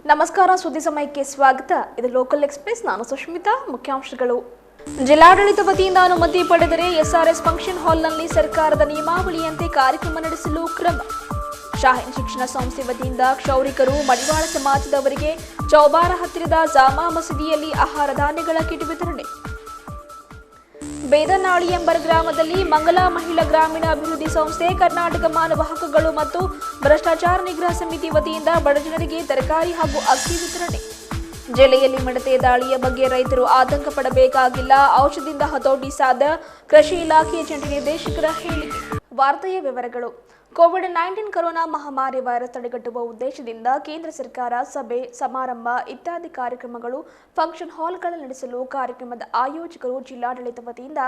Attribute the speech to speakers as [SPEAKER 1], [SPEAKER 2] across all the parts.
[SPEAKER 1] ನಮಸ್ಕಾರ ಸುದ್ದಿ ಸಮಯಕ್ಕೆ ಸ್ವಾಗತ. ಇದು ಲೋಕಲ್ ಎಕ್ಸ್‌ಪ್ರೆಸ್. ನಾನು ಸುಷ್ಮಿತಾ. ಮುಖ್ಯಾಂಶಗಳು. ಜಿಲ್ಲಾಡಳಿತ ವತಿಯಿಂದ ಅನುಮತಿ ಪಡೆದರೆ ಎಸ್ಆರ್ಎಸ್ ಫಂಕ್ಷನ್ ಹಾಲ್ನಲ್ಲಿ ಸರ್ಕಾರದ ನಿಯಮಾವಳಿಯಂತೆ ಕಾರ್ಯಕ್ರಮ ನಡೆಸಲು ಕ್ರಮ. ಶಾಹೀನ್ ಶಿಕ್ಷಣ ಸಂಸ್ಥೆ ವತಿಯಿಂದ ಕ್ಷೌರಿಕರು ಮಡಿವಾಳ ಸಮಾಜದವರಿಗೆ ಚೌಬಾರ ಹತ್ತಿರದ ಜಾಮಾ ಮಸೀದಿಯಲ್ಲಿ ಆಹಾರ ಧಾನ್ಯಗಳ ಕಿಟ್ ವಿತರಣೆ. ಬೇದನಾಳಿ ಎಂಬ ಗ್ರಾಮದಲ್ಲಿ ಮಂಗಲಾ ಮಹಿಳಾ ಗ್ರಾಮೀಣ ಅಭಿವೃದ್ಧಿ ಸಂಸ್ಥೆ, ಕರ್ನಾಟಕ ಮಾನವ ಹಕ್ಕುಗಳು ಮತ್ತು ಭ್ರಷ್ಟಾಚಾರ ನಿಗ್ರಹ ಸಮಿತಿ ವತಿಯಿಂದ ಬಡಜನರಿಗೆ ತರಕಾರಿ ಹಾಗೂ ಅಕ್ಕಿ ವಿತರಣೆ. ಜಿಲ್ಲೆಯಲ್ಲಿ ಮಿಡತೆ ದಾಳಿಯ ಬಗ್ಗೆ ರೈತರು ಆತಂಕ ಪಡಬೇಕಾಗಿಲ್ಲ, ಔಷಧದಿಂದ ಹತೋಟಿ ಸಾಧ್ಯ, ಕೃಷಿ ಇಲಾಖೆಯ ಜಂಟಿ ನಿರ್ದೇಶಕರ ಹೇಳಿಕೆ. ವಾರ್ತೆಯ ವಿವರಗಳು. ಕೋವಿಡ್-19 ಕೊರೋನಾ ಮಹಾಮಾರಿ ವೈರಸ್ ತಡೆಗಟ್ಟುವ ಉದ್ದೇಶದಿಂದ ಕೇಂದ್ರ ಸರ್ಕಾರ ಸಭೆ, ಸಮಾರಂಭ ಇತ್ಯಾದಿ ಕಾರ್ಯಕ್ರಮಗಳು ಫಂಕ್ಷನ್ ಹಾಲ್ಗಳಲ್ಲಿ ನಡೆಸಲು ಕಾರ್ಯಕ್ರಮದ ಆಯೋಜಕರು ಜಿಲ್ಲಾಡಳಿತ ವತಿಯಿಂದ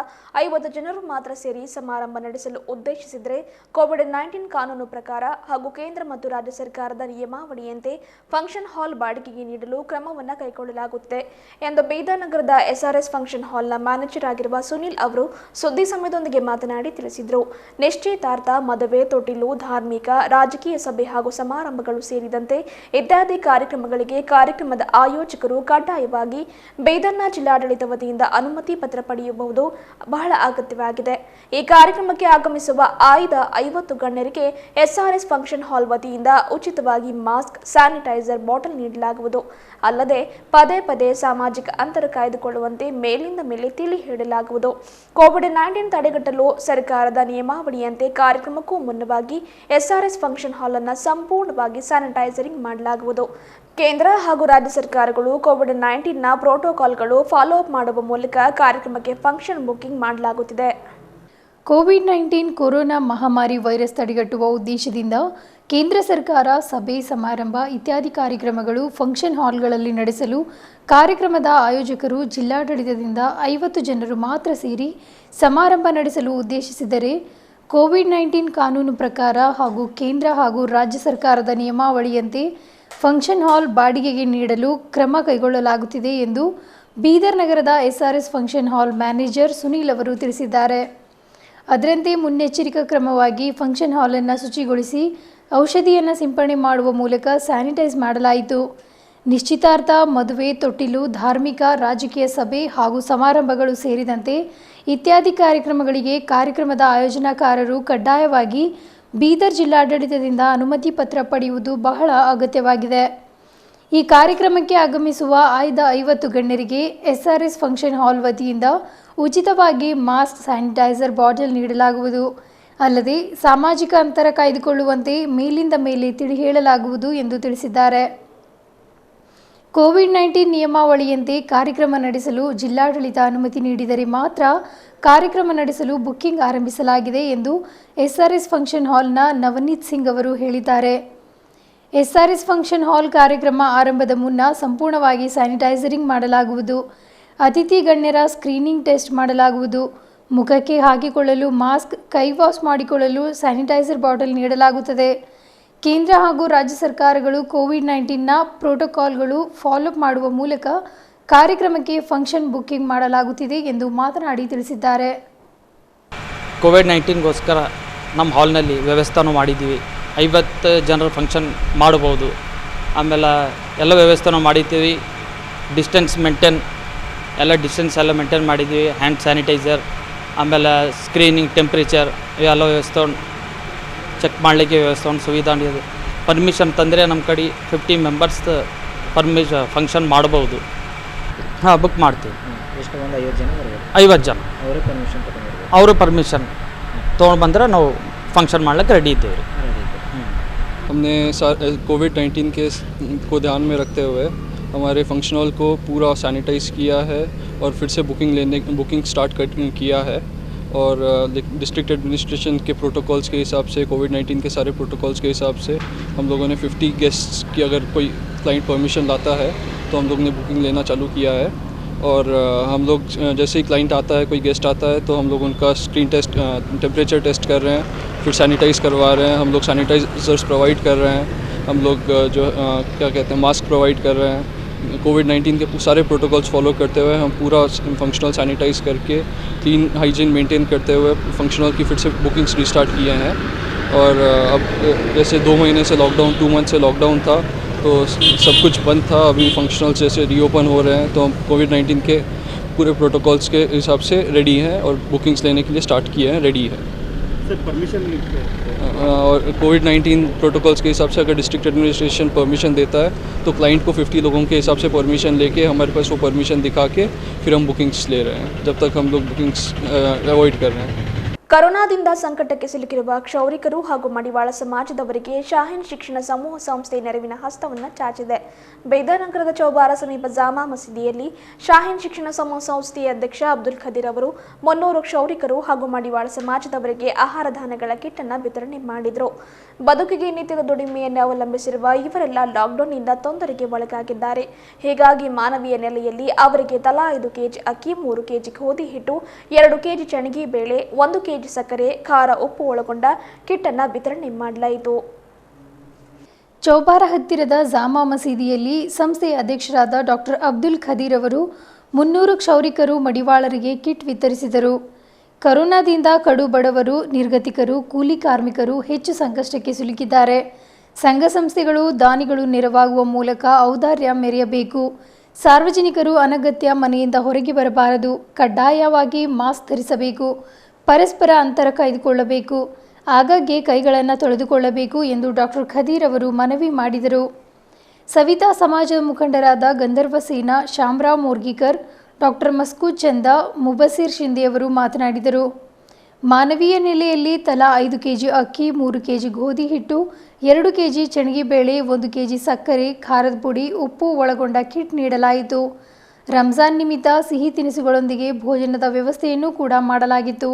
[SPEAKER 1] 50 ಜನರು ಮಾತ್ರ ಸೇರಿ ಸಮಾರಂಭ ನಡೆಸಲು ಉದ್ದೇಶಿಸಿದರೆ ಕೋವಿಡ್-19 ಕಾನೂನು ಪ್ರಕಾರ ಹಾಗೂ ಕೇಂದ್ರ ಮತ್ತು ರಾಜ್ಯ ಸರ್ಕಾರದ ನಿಯಮಾವಳಿಯಂತೆ ಫಂಕ್ಷನ್ ಹಾಲ್ ಬಾಡಿಗೆಗೆ ನೀಡಲು ಕ್ರಮವನ್ನು ಕೈಗೊಳ್ಳಲಾಗುತ್ತದೆ ಎಂದು ಬೀದರ್ ನಗರದ ಎಸ್ಆರ್ಎಸ್ ಫಂಕ್ಷನ್ ಹಾಲ್ನ ಮ್ಯಾನೇಜರ್ ಆಗಿರುವ ಸುನಿಲ್ ಅವರು ಸುದ್ದಿ ಸಮಯದೊಂದಿಗೆ ಮಾತನಾಡಿ ತಿಳಿಸಿದರು. ನಿಶ್ಚಿತಾರ್ಥ, ಮದುವೆ, ತೊಟ್ಟಿಲು, ಧಾರ್ಮಿಕ, ರಾಜಕೀಯ ಸಭೆ ಹಾಗೂ ಸಮಾರಂಭಗಳು ಸೇರಿದಂತೆ ಇತ್ಯಾದಿ ಕಾರ್ಯಕ್ರಮಗಳಿಗೆ ಕಾರ್ಯಕ್ರಮದ ಆಯೋಜಕರು ಕಡ್ಡಾಯವಾಗಿ ಬೀದರ್ನ ಜಿಲ್ಲಾಡಳಿತ ವತಿಯಿಂದ ಅನುಮತಿ ಪತ್ರ ಪಡೆಯುವುದು ಬಹಳ ಅಗತ್ಯವಾಗಿದೆ. ಈ ಕಾರ್ಯಕ್ರಮಕ್ಕೆ ಆಗಮಿಸುವ ಆಯ್ದ 50 ಗಣ್ಯರಿಗೆ ಎಸ್ಆರ್ಎಸ್ ಫಂಕ್ಷನ್ ಹಾಲ್ ವತಿಯಿಂದ ಉಚಿತವಾಗಿ ಮಾಸ್ಕ್, ಸ್ಯಾನಿಟೈಸರ್ ಬಾಟಲ್ ನೀಡಲಾಗುವುದು. ಅಲ್ಲದೆ ಪದೇ ಪದೇ ಸಾಮಾಜಿಕ ಅಂತರ ಕಾಯ್ದುಕೊಳ್ಳುವಂತೆ ಮೇಲಿಂದ ಮೇಲೆ ತಿಳಿ ಹೇಳಲಾಗುವುದು. ಕೋವಿಡ್-19 ತಡೆಗಟ್ಟಲು ಸರ್ಕಾರದ ನಿಯಮಾವಳಿಯಂತೆ ಕಾರ್ಯಕ್ರಮಕ್ಕೂ ಮುನ್ನವಾಗಿ ಎಸ್ಆರ್ಎಸ್ ಫಂಕ್ಷನ್ ಹಾಲ್ ಅನ್ನು ಸಂಪೂರ್ಣವಾಗಿ ಸ್ಯಾನಿಟೈಸರಿಂಗ್ ಮಾಡಲಾಗುವುದು. ಕೇಂದ್ರ ಹಾಗೂ ರಾಜ್ಯ ಸರ್ಕಾರಗಳು ಕೋವಿಡ್-19ನ ಪ್ರೋಟೋಕಾಲ್ಗಳು ಫಾಲೋ ಅಪ್ ಮಾಡುವ ಮೂಲಕ ಕಾರ್ಯಕ್ರಮಕ್ಕೆ ಫಂಕ್ಷನ್ ಬುಕಿಂಗ್ ಮಾಡಲಾಗುತ್ತಿದೆ.
[SPEAKER 2] ಕೋವಿಡ್-19 ಕೊರೋನಾ ಮಹಾಮಾರಿ ವೈರಸ್ ತಡೆಗಟ್ಟುವ ಉದ್ದೇಶದಿಂದ ಕೇಂದ್ರ ಸರ್ಕಾರ ಸಭೆ, ಸಮಾರಂಭ ಇತ್ಯಾದಿ ಕಾರ್ಯಕ್ರಮಗಳು ಫಂಕ್ಷನ್ ಹಾಲ್ಗಳಲ್ಲಿ ನಡೆಸಲು ಕಾರ್ಯಕ್ರಮದ ಆಯೋಜಕರು ಜಿಲ್ಲಾಡಳಿತದಿಂದ 50 ಜನರು ಮಾತ್ರ ಸೇರಿ ಸಮಾರಂಭ ನಡೆಸಲು ಉದ್ದೇಶಿಸಿದರೆ ಕೋವಿಡ್-19 ಕಾನೂನು ಪ್ರಕಾರ ಹಾಗೂ ಕೇಂದ್ರ ಹಾಗೂ ರಾಜ್ಯ ಸರ್ಕಾರದ ನಿಯಮಾವಳಿಯಂತೆ ಫಂಕ್ಷನ್ ಹಾಲ್ ಬಾಡಿಗೆಗೆ ನೀಡಲು ಕ್ರಮ ಕೈಗೊಳ್ಳಲಾಗುತ್ತಿದೆ ಎಂದು ಬೀದರ್ ನಗರದ SRS function hall manager Sunil ಅವರು ತಿಳಿಸಿದ್ದಾರೆ. ಅದರಂತೆ ಮುನ್ನೆಚ್ಚರಿಕಾ ಕ್ರಮವಾಗಿ ಫಂಕ್ಷನ್ ಹಾಲನ್ನು ಶುಚಿಗೊಳಿಸಿ ಔಷಧಿಯನ್ನು ಸಿಂಪಡಣೆ ಮಾಡುವ ಮೂಲಕ ಸ್ಯಾನಿಟೈಸ್ ಮಾಡಲಾಯಿತು. ನಿಶ್ಚಿತಾರ್ಥ, ಮದುವೆ, ತೊಟ್ಟಿಲು, ಧಾರ್ಮಿಕ, ರಾಜಕೀಯ ಸಭೆ ಹಾಗೂ ಸಮಾರಂಭಗಳು ಸೇರಿದಂತೆ ಇತ್ಯಾದಿ ಕಾರ್ಯಕ್ರಮಗಳಿಗೆ ಕಾರ್ಯಕ್ರಮದ ಆಯೋಜನಾಕಾರರು ಕಡ್ಡಾಯವಾಗಿ ಬೀದರ್ ಜಿಲ್ಲಾಡಳಿತದಿಂದ ಅನುಮತಿ ಪತ್ರ ಪಡೆಯುವುದು ಬಹಳ ಅಗತ್ಯವಾಗಿದೆ. ಈ ಕಾರ್ಯಕ್ರಮಕ್ಕೆ ಆಗಮಿಸುವ ಆಯ್ದ 50 ಗಣ್ಯರಿಗೆ ಎಸ್ಆರ್ಎಸ್ ಫಂಕ್ಷನ್ ಹಾಲ್ ವತಿಯಿಂದ ಉಚಿತವಾಗಿ ಮಾಸ್ಕ್, ಸ್ಯಾನಿಟೈಸರ್ ಬಾಟಲ್ ನೀಡಲಾಗುವುದು. ಅಲ್ಲದೆ ಸಾಮಾಜಿಕ ಅಂತರ ಕಾಯ್ದುಕೊಳ್ಳುವಂತೆ ಮೇಲಿಂದ ಮೇಲೆ ತಿಳಿ ಹೇಳಲಾಗುವುದು ಎಂದು ತಿಳಿಸಿದ್ದಾರೆ. ಕೋವಿಡ್-19 ನಿಯಮಾವಳಿಯಂತೆ ಕಾರ್ಯಕ್ರಮ ನಡೆಸಲು ಜಿಲ್ಲಾಡಳಿತ ಅನುಮತಿ ನೀಡಿದರೆ ಮಾತ್ರ ಕಾರ್ಯಕ್ರಮ ನಡೆಸಲು ಬುಕ್ಕಿಂಗ್ ಆರಂಭಿಸಲಾಗಿದೆ ಎಂದು ಎಸ್ಆರ್ಎಸ್ ಫಂಕ್ಷನ್ ಹಾಲ್ನ ನವನೀತ್ ಸಿಂಗ್ ಅವರು ಹೇಳಿದ್ದಾರೆ. ಎಸ್ಆರ್ಎಸ್ ಫಂಕ್ಷನ್ ಹಾಲ್ ಕಾರ್ಯಕ್ರಮ ಆರಂಭದ ಮುನ್ನ ಸಂಪೂರ್ಣವಾಗಿ ಸ್ಯಾನಿಟೈಸರಿಂಗ್ ಮಾಡಲಾಗುವುದು. ಅತಿಥಿ ಗಣ್ಯರ ಸ್ಕ್ರೀನಿಂಗ್ ಟೆಸ್ಟ್ ಮಾಡಲಾಗುವುದು. ಮುಖಕ್ಕೆ ಹಾಕಿಕೊಳ್ಳಲು ಮಾಸ್ಕ್, ಕೈ ವಾಶ್ ಮಾಡಿಕೊಳ್ಳಲು ಸ್ಯಾನಿಟೈಸರ್ ಬಾಟಲ್ ನೀಡಲಾಗುತ್ತದೆ. ಕೇಂದ್ರ ಹಾಗೂ ರಾಜ್ಯ ಸರ್ಕಾರಗಳು ಕೋವಿಡ್-19ನ ಪ್ರೋಟೋಕಾಲ್ಗಳು ಫಾಲೋ ಅಪ್ ಮಾಡುವ ಮೂಲಕ ಕಾರ್ಯಕ್ರಮಕ್ಕೆ ಫಂಕ್ಷನ್ ಬುಕ್ಕಿಂಗ್ ಮಾಡಲಾಗುತ್ತಿದೆ ಎಂದು ಮಾತನಾಡಿ ತಿಳಿಸಿದ್ದಾರೆ.
[SPEAKER 3] ಕೋವಿಡ್-19ಗೋಸ್ಕರ ನಮ್ಮ ಹಾಲ್ನಲ್ಲಿ ವ್ಯವಸ್ಥೆನೂ ಮಾಡಿದ್ದೀವಿ. 50 ಜನರ ಫಂಕ್ಷನ್ ಮಾಡಬಹುದು. ಆಮೇಲೆ ಎಲ್ಲ ವ್ಯವಸ್ಥೆನೂ ಮಾಡಿದ್ದೀವಿ. ಡಿಸ್ಟೆನ್ಸ್ ಎಲ್ಲ ಮೇಂಟೈನ್ ಮಾಡಿದ್ದೀವಿ. ಹ್ಯಾಂಡ್ ಸ್ಯಾನಿಟೈಸರ್, ಆಮೇಲೆ ಸ್ಕ್ರೀನಿಂಗ್, ಟೆಂಪ್ರೇಚರ್ ಇವೆಲ್ಲ ವ್ಯವಸ್ಥೆ ಚೆಕ್ ಮಾಡಲಿಕ್ಕೆ ವ್ಯವಸ್ಥೆ ಸುವಿಧಾ ಇದೆ. ಪರ್ಮಿಷನ್ ತಂದರೆ ನಮ್ಮ ಕಡೆ 50 ಮೆಂಬರ್ಸ್ ಫಂಕ್ಷನ್ ಮಾಡಬಹುದು. ಹಾಂ, ಬುಕ್ ಮಾಡ್ತೀವಿ.
[SPEAKER 4] ಎಷ್ಟು ಮಂದಿ? 50 ಜನ ಬರಬೇಕು.
[SPEAKER 3] 50 ಜನ ಅವರು ಪರ್ಮಿಷನ್ ತೊಗೊಂಡು ಬಂದರೆ ನಾವು ಫಂಕ್ಷನ್ ಮಾಡ್ಲಿಕ್ಕೆ ರೆಡಿ ಇದ್ದೇವೆ.
[SPEAKER 5] हमने कोविड-19 के को ध्यान में रखते हुए हमारे फंक्शन हॉल को पूरा सैनिटाइज़ किया है और फिर से बुकिंग स्टार्ट किया है. और डिस्ट्रिक्ट एडमिनिस्ट्रेशन के प्रोटोकॉल्स के हिसाब से, कोविड-19 के सारे प्रोटोकॉल्स के हिसाब से हम लोगों ने 50 गेस्ट्स की अगर कोई क्लाइंट परमिशन लाता है तो हम लोग ने बुकिंग लेना चालू किया है. और हम लोग जैसे ही क्लाइंट आता है, कोई गेस्ट आता है, तो हम लोग उनका स्क्रीन टेस्ट, टेम्परेचर टेस्ट कर रहे हैं, फिर सैनिटाइज़ करवा रहे हैं. हम लोग सैनिटाइजर्स प्रोवाइड कर रहे हैं. हम लोग क्या कहते हैं, मास्क प्रोवाइड कर रहे हैं. कोविड-19 के सारे प्रोटोकॉल्स फॉलो करते हुए हम पूरा फंक्शनल सैनिटाइज़ करके क्लीन हाइजीन मेंटेन करते हुए फंक्शनल की फिर से बुकिंग्स रिस्टार्ट किए हैं. और अब जैसे 2 महीने से लॉकडाउन, 2 मंथ से लॉकडाउन था, तो सब कुछ बंद था। अभी फंक्शनल जैसे रीओपन हो रहे हैं तो हम कोविड-19 के पूरे प्रोटोकॉल्स के हिसाब से रेडी हैं और बुकिंग्स लेने के लिए स्टार्ट किए हैं, रेडी है।
[SPEAKER 6] सर परमिशन
[SPEAKER 5] और कोविड-19 प्रोटोकॉल्स के हिसाब से अगर डिस्ट्रिक्ट एडमिनिस्ट्रेशन परमिशन देता है तो क्लाइंट को 50 लोगों के हिसाब से परमिशन लेके हमारे पास वो परमिशन दिखा के फिर हम बुकिंग्स ले रहे हैं, जब तक हम लोग बुकिंग्स अवॉइड कर रहे हैं।
[SPEAKER 1] ಕರೋನಾದಿಂದ ಸಂಕಟಕ್ಕೆ ಸಿಲುಕಿರುವ ಕ್ಷೌರಿಕರು ಹಾಗೂ ಮಡಿವಾಳ ಸಮಾಜದವರಿಗೆ ಶಾಹೀನ್ ಶಿಕ್ಷಣ ಸಮೂಹ ಸಂಸ್ಥೆ ನೆರವಿನ ಹಸ್ತವನ್ನು ಚಾಚಿದೆ. ಬೇದಾನಗರದ ಚೌಬಾರ ಸಮೀಪ ಜಾಮಾ ಮಸೀದಿಯಲ್ಲಿ ಶಾಹೀನ್ ಶಿಕ್ಷಣ ಸಮೂಹ ಸಂಸ್ಥೆಯ ಅಧ್ಯಕ್ಷ ಅಬ್ದುಲ್ ಖದೀರ್ ಅವರು 300 ಕ್ಷೌರಿಕರು ಹಾಗೂ ಮಡಿವಾಳ ಸಮಾಜದವರಿಗೆ ಆಹಾರ ಧಾನ್ಯಗಳ ಕಿಟ್ ಅನ್ನು ವಿತರಣೆ ಮಾಡಿದರು. ಬದುಕಿಗೆ ನಿತ್ಯದ ದುಡಿಮೆಯನ್ನು ಅವಲಂಬಿಸಿರುವ ಇವರೆಲ್ಲ ಲಾಕ್ಡೌನ್ನಿಂದ ತೊಂದರೆಗೆ ಒಳಗಾಗಿದ್ದಾರೆ. ಹೀಗಾಗಿ ಮಾನವೀಯ ನೆಲೆಯಲ್ಲಿ ಅವರಿಗೆ ತಲಾ 5 ಕೆಜಿ ಅಕ್ಕಿ, 3 ಕೆಜಿ ಗೋಧಿ ಹಿಟ್ಟು, 2 ಕೆಜಿ ಚಣಗಿ ಬೇಳೆ, 1 ಕೆಜಿ ಸಕ್ಕರೆ, ಖಾರ, ಉಪ್ಪು ಒಳಗೊಂಡ ಕಿಟ್ ಅನ್ನು ವಿತರಣೆ ಮಾಡಲಾಯಿತು.
[SPEAKER 2] ಚೌಬಾರ ಹತ್ತಿರದ ಜಾಮಾ ಮಸೀದಿಯಲ್ಲಿ ಸಂಸ್ಥೆಯ ಅಧ್ಯಕ್ಷರಾದ ಡಾಕ್ಟರ್ ಅಬ್ದುಲ್ ಖದೀರ್ ಅವರು 300 ಕ್ಷೌರಿಕರು ಮಡಿವಾಳರಿಗೆ ಕಿಟ್ ವಿತರಿಸಿದರು. ಕರೋನಾದಿಂದ ಕಡು ಬಡವರು, ನಿರ್ಗತಿಕರು, ಕೂಲಿ ಕಾರ್ಮಿಕರು ಹೆಚ್ಚು ಸಂಕಷ್ಟಕ್ಕೆ ಸಿಲುಕಿದ್ದಾರೆ. ಸಂಘ ಸಂಸ್ಥೆಗಳು, ದಾನಿಗಳು ನೆರವಾಗುವ ಮೂಲಕ ಔದಾರ್ಯ ಮೆರೆಯಬೇಕು. ಸಾರ್ವಜನಿಕರು ಅನಗತ್ಯ ಮನೆಯಿಂದ ಹೊರಗೆ ಬರಬಾರದು. ಕಡ್ಡಾಯವಾಗಿ ಮಾಸ್ಕ್ ಧರಿಸಬೇಕು. ಪರಸ್ಪರ ಅಂತರ ಕಾಯ್ದುಕೊಳ್ಳಬೇಕು. ಆಗಾಗ್ಗೆ ಕೈಗಳನ್ನು ತೊಳೆದುಕೊಳ್ಳಬೇಕು ಎಂದು ಡಾಕ್ಟರ್ ಖದೀರ್ ಅವರು ಮನವಿ ಮಾಡಿದರು. ಸವಿತಾ ಸಮಾಜದ ಮುಖಂಡರಾದ ಗಂಧರ್ವ ಸೇನಾ, ಶಾಮರಾವ್ ಮೋರ್ಗಿಕರ್, ಡಾಕ್ಟರ್ ಮಸ್ಕೂದ್ ಚಂದ, ಮುಬಸಿರ್ ಶಿಂದೆಯವರು ಮಾತನಾಡಿದರು. ಮಾನವೀಯ ನೆಲೆಯಲ್ಲಿ ತಲಾ 5 ಕೆಜಿ ಅಕ್ಕಿ, 3 ಕೆಜಿ ಗೋಧಿ ಹಿಟ್ಟು, 2 ಕೆಜಿ ಚಣಗಿ ಬೇಳೆ, 1 ಕೆಜಿ ಸಕ್ಕರೆ, ಖಾರದ ಪುಡಿ, ಉಪ್ಪು ಒಳಗೊಂಡ ಕಿಟ್ ನೀಡಲಾಯಿತು. ರಂಜಾನ್ ನಿಮಿತ್ತ ಸಿಹಿ ತಿನಿಸುಗಳೊಂದಿಗೆ ಭೋಜನದ ವ್ಯವಸ್ಥೆಯನ್ನು ಕೂಡ ಮಾಡಲಾಗಿತ್ತು.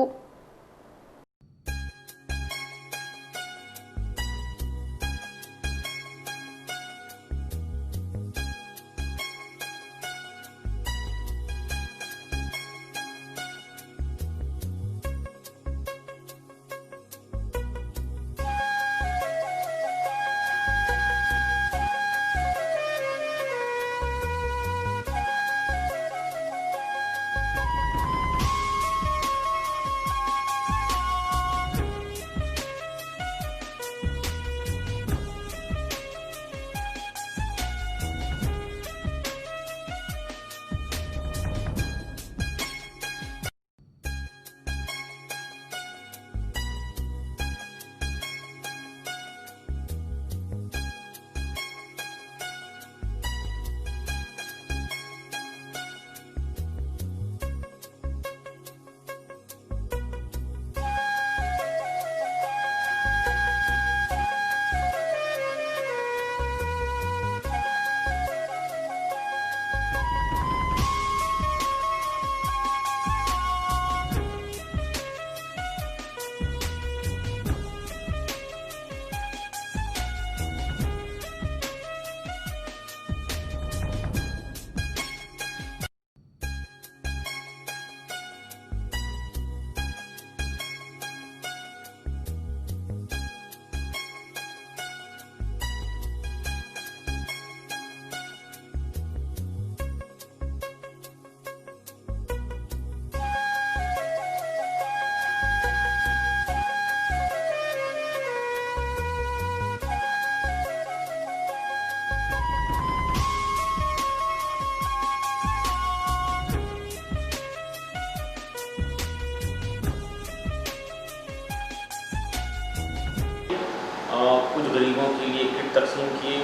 [SPEAKER 7] कुछ गरीबों के लिए किट तकसीम किए।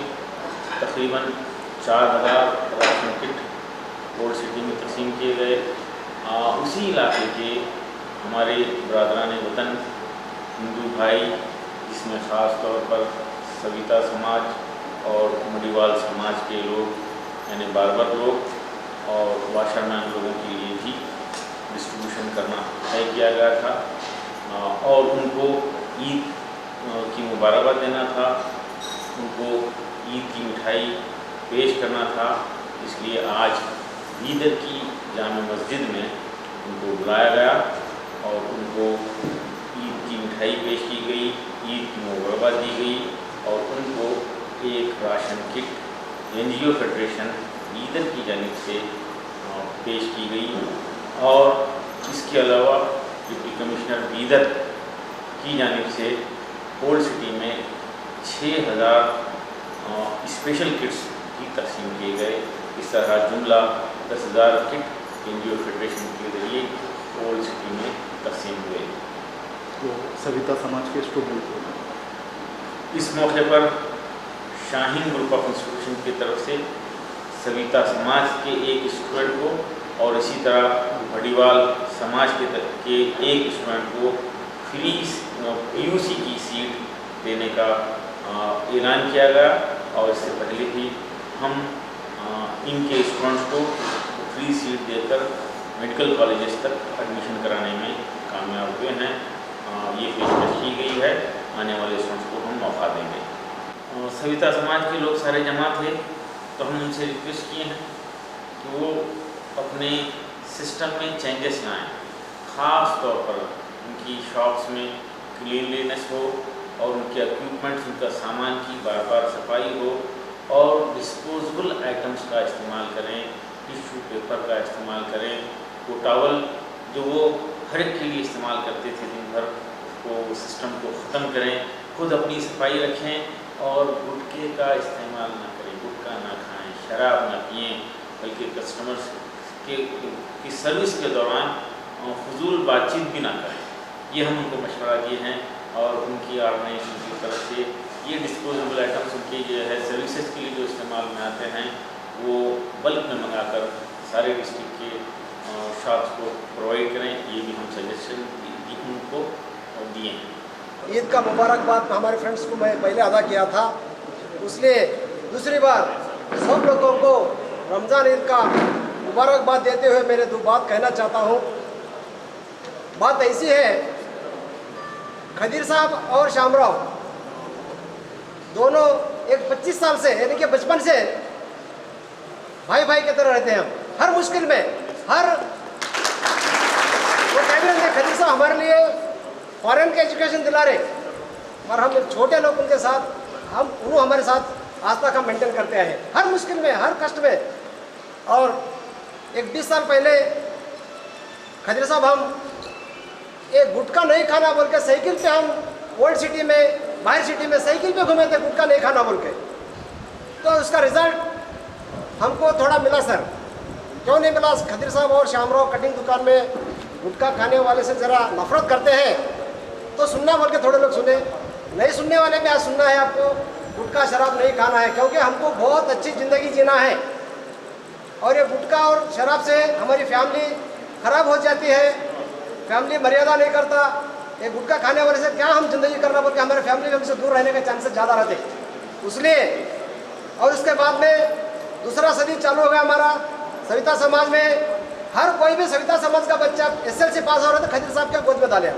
[SPEAKER 7] तकरीबन 4000 राशन किट ओल्ड सिटी में तकसीम किए गए। उसी इलाके के हमारे बरादरान वतन हिंदू भाई, जिसमें ख़ास तौर पर सविता समाज और मडिवाल समाज के लोग यानी बारबर लोग और वाशरमैन लोगों के लिए भी डिस्ट्रीब्यूशन करना तय किया गया था और उनको ईद की मुबारकबाद देना था, उनको ईद की मिठाई पेश करना था। इसलिए आज बीदर की जामा मस्जिद में उनको बुलाया गया और उनको ईद की मिठाई पेश की गई, ईद की मुबारकबाद दी गई और उनको एक ration kit NGO federation Bidar की जानिब से पेश की गई। और इसके अलावा डिप्टी कमिश्नर बीदर की जानिब से ओल्ड सिटी में 6000 स्पेशल किट्स की तकसीम किए गए। इस तरह जुमला 10,000 किट एनजीओ फेडरेशन के जरिए ओल्ड सिटी में तकसीम हुए।
[SPEAKER 6] तो सविता समाज के स्टूडेंट को
[SPEAKER 7] इस मौके पर शाहीन ग्रुप ऑफ इंस्टीट्यूशन की तरफ से सविता समाज के एक स्टूडेंट को और इसी तरह भड़ीवाल समाज के एक स्टूडेंट को फ्री पीयूसी की सीट देने का ऐलान किया गया। और इससे पहले भी हम इनके स्टूडेंट्स को फ्री सीट देकर मेडिकल कॉलेजेस तक एडमिशन कराने में कामयाब हुए हैं। ये पेशकश की गई है, आने वाले स्टूडेंट्स को हम मौका देंगे। सविता समाज के लोग सारे जमा थे, तो हम उनसे रिक्वेस्ट किए हैं कि वो अपने सिस्टम में चेंजेस लाएँ। ख़ास तौर पर उनकी शॉप्स में क्लीनलीनेस हो और उनके इक्विपमेंट्स, उनका सामान की बार बार सफाई हो और डिस्पोजेबल आइटम्स का इस्तेमाल करें, टिश्यू पेपर का इस्तेमाल करें, वो टॉवल जो वो हर एक के लिए इस्तेमाल करते थे दिन भर, उसको सिस्टम को ख़त्म करें, खुद अपनी सफाई रखें और गुटखे का इस्तेमाल ना करें, गुटखा ना खाएं, शराब ना पिएँ, बल्कि कस्टमर्स की सर्विस के दौरान फजूल बातचीत भी ना करें। ये हम उनको मशवरा दिए हैं और उनकी ऑर्गेनाइजेशन की तरफ से ये डिस्पोजेबल आइटम्स उनके जो है सर्विसेज के लिए जो इस्तेमाल में आते हैं वो बल्क में मंगाकर सारे डिस्ट्रिक्ट के शॉप्स को प्रोवाइड करें। ये भी हम सजेशन उनको दिए हैं।
[SPEAKER 8] ईद का मुबारकबाद हमारे फ्रेंड्स को मैं पहले अदा किया था, इसलिए दूसरी बार सब लोगों को रमज़ान ईद का मुबारकबाद देते हुए मेरे दो बात कहना चाहता हूँ। बात ऐसी है, खदीर साहब और शामराव दोनों एक 25 साल से यानी कि बचपन से भाई भाई की तरह रहते हैं। हम हर मुश्किल में हर वो कह रहे थे खदीर साहब हमारे लिए फॉरेन के एजुकेशन दिला रहे और हम छोटे लोग उनके साथ वो हमारे साथ आज तक हम मेंटेन करते आए हर मुश्किल में हर कष्ट में। और एक 20 साल पहले खदीर साहब हम एक गुटखा नहीं खाना बोल के साइकिल पे हम ओल्ड सिटी में बाहर सिटी में साइकिल पे घूमे थे, गुटखा नहीं खाना बोल के। तो उसका रिजल्ट हमको थोड़ा मिला सर। क्यों नहीं मिला? खदीर साहब और शामराव कटिंग दुकान में गुटखा खाने वाले से ज़रा नफरत करते हैं, तो सुनना बोल के थोड़े लोग सुने, नहीं सुनने वाले भी आज सुनना है आपको, गुटखा शराब नहीं खाना है क्योंकि हमको बहुत अच्छी ज़िंदगी जीना है। और ये गुटखा और शराब से हमारी फैमिली ख़राब हो जाती है, फैमिली मर्यादा नहीं करता। ये गुटखा खाने वाले से क्या हम ज़िंदगी करना बोल के हमारे फैमिली में हमसे दूर रहने के चांसेस ज़्यादा रहते, इसलिए। और उसके बाद में दूसरा सदी चालू हो गया हमारा सविता समाज में। हर कोई भी सविता समाज का बच्चा SLC पास हो रहा था, खदीर साहब के गोद में डाले।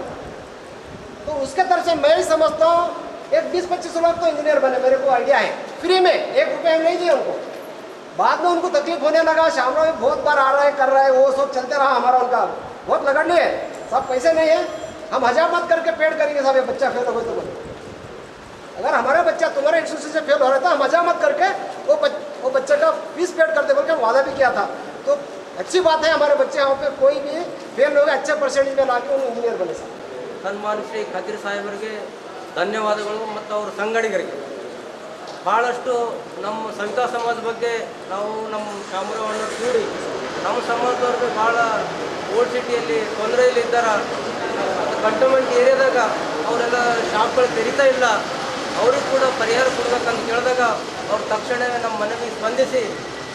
[SPEAKER 8] तो उसके तरफ से मैं ही समझता हूँ एक 20-25 लोग तो इंजीनियर बने, मेरे को आइडिया है, फ्री में 1 रुपये हम नहीं दिए उनको। बाद में उनको तकलीफ होने लगा, शामराव में बहुत बार आ रहा है कर रहा है, वो सब चलते रहा हमारा, उनका बहुत लगन नहीं है, सब पैसे नहीं है, हम हजामत करके पेड करेंगे साहब, ये बच्चा फेल हो गए तो बोले। अगर हमारा बच्चा तुम्हारे इंस्टीट्यूशन से फेल हो रहा था, हम हजामत करके वो बच्चे का फीस पेड करते बोल के वादा भी किया था। तो अच्छी बात है, हमारे बच्चे यहाँ पे कोई भी फेल हो गए अच्छे परसेंटेज में लाके उन्हें इंजीनियर बने साहब।
[SPEAKER 9] ಸನ್ಮಾನ್ ಶ್ರೀ ಖದೀರ್ ಸಾಹೇಬರಿಗೆ ಧನ್ಯವಾದಗಳು ಮತ್ತು ಅವರ ಸಂಗಡಿಗರಿಗೆ ಭಾಳಷ್ಟು ನಮ್ಮ ಸವಿತಾ ಸಮಾಜದ ಬಗ್ಗೆ ನಾವು ನಮ್ಮ ಶಾಮರಾವಣ್ಣ ಕೂಡಿ ನಮ್ಮ ಸಮಾಜದವ್ರಿಗೆ ಭಾಳ ಓಲ್ಡ್ ಸಿಟಿಯಲ್ಲಿ ತೊಂದರೆಯಲ್ಲಿ ಇದ್ದಾರೆ, ಕಂಟೋನ್ಮೆಂಟ್ ಏರಿಯಾದಾಗ ಅವರೆಲ್ಲ ಶಾಪ್ಗಳು ತೆರೀತಾ ಇಲ್ಲ, ಅವ್ರಿಗೆ ಕೂಡ ಪರಿಹಾರ ಕೊಡ್ಬೇಕಂತ ಕೇಳಿದಾಗ ಅವ್ರು ತಕ್ಷಣ ನಮ್ಮ ಮನೆಗೆ ಸ್ಪಂದಿಸಿ